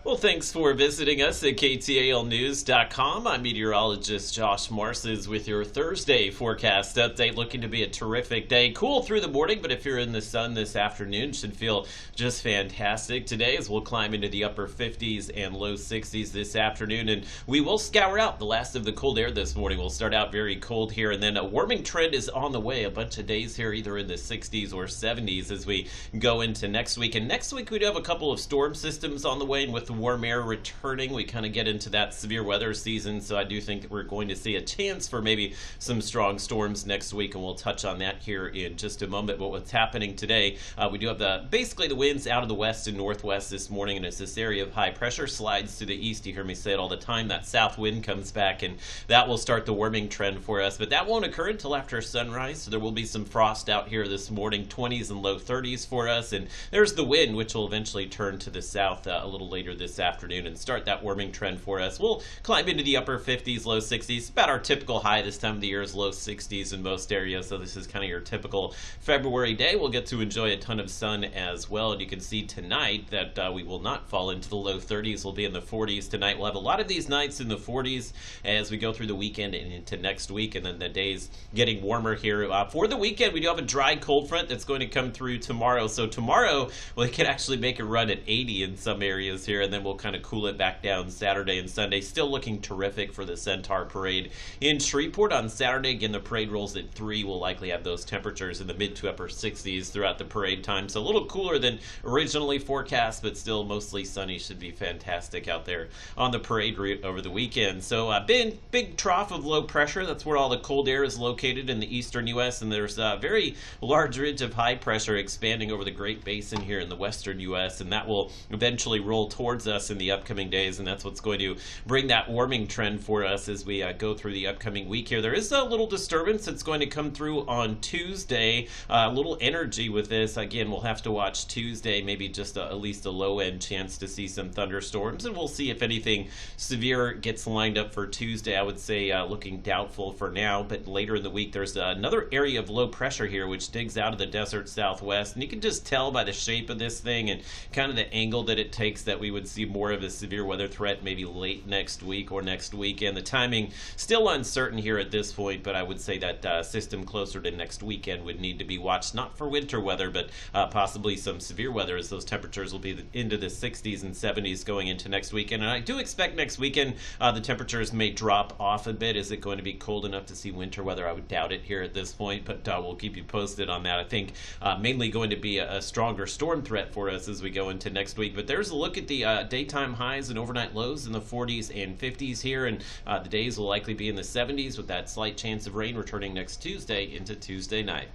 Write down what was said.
Well, thanks for visiting us at KTALnews.com. I'm meteorologist Josh Marces with your Thursday forecast update. Looking to be a terrific day. Cool through the morning, but if you're in the sun this afternoon, should feel just fantastic today as we'll climb into the upper 50s and low 60s this afternoon. And we will scour out the last of the cold air this morning. We'll start out very cold here, and then a warming trend is on the way. A bunch of days here either in the 60s or 70s as we go into next week. And next week we do have a couple of storm systems on the way, and with the warm air returning, we kind of get into that severe weather season, so I do think that we're going to see a chance for maybe some strong storms next week, and we'll touch on that here in just a moment. But what's happening today, we do have basically the winds out of the west and northwest this morning, and as this area of high pressure slides to the east, you hear me say it all the time, that south wind comes back, and that will start the warming trend for us. But that won't occur until after sunrise, so there will be some frost out here this morning, 20s and low 30s for us, and there's the wind, which will eventually turn to the south a little later this afternoon and start that warming trend for us. We'll climb into the upper 50s, low 60s. About our typical high this time of the year is low 60s in most areas, so this is kind of your typical February day. We'll get to enjoy a ton of sun as well, and you can see tonight that we will not fall into the low 30s. We'll be in the 40s tonight. We'll have a lot of these nights in the 40s as we go through the weekend and into next week, and then the days getting warmer here. For the weekend, we do have a dry cold front that's going to come through tomorrow, so tomorrow we can actually make a run at 80 in some areas here, and then we'll kind of cool it back down Saturday and Sunday. Still looking terrific for the Centaur Parade in Shreveport on Saturday. Again, the parade rolls at 3. We'll likely have those temperatures in the mid to upper 60s throughout the parade time, so a little cooler than originally forecast, but still mostly sunny. Should be fantastic out there on the parade route over the weekend. So big trough of low pressure. That's where all the cold air is located in the eastern U.S., and there's a very large ridge of high pressure expanding over the Great Basin here in the western U.S., and that will eventually roll towards us in the upcoming days, and that's what's going to bring that warming trend for us as we go through the upcoming week here. There is a little disturbance that's going to come through on Tuesday. A little energy with this. Again, we'll have to watch Tuesday, maybe just at least a low-end chance to see some thunderstorms, and we'll see if anything severe gets lined up for Tuesday. I would say looking doubtful for now, but later in the week there's another area of low pressure here which digs out of the desert southwest, and you can just tell by the shape of this thing and kind of the angle that it takes that we would see more of a severe weather threat maybe late next week or next weekend. The timing still uncertain here at this point, but I would say that system closer to next weekend would need to be watched, not for winter weather, but possibly some severe weather, as those temperatures will be into the 60s and 70s going into next weekend. And I do expect next weekend the temperatures may drop off a bit. Is it going to be cold enough to see winter weather? I would doubt it here at this point, but we'll keep you posted on that. I think mainly going to be a stronger storm threat for us as we go into next week. But there's a look at the daytime highs and overnight lows in the 40s and 50s here, and the days will likely be in the 70s with that slight chance of rain returning next Tuesday into Tuesday night.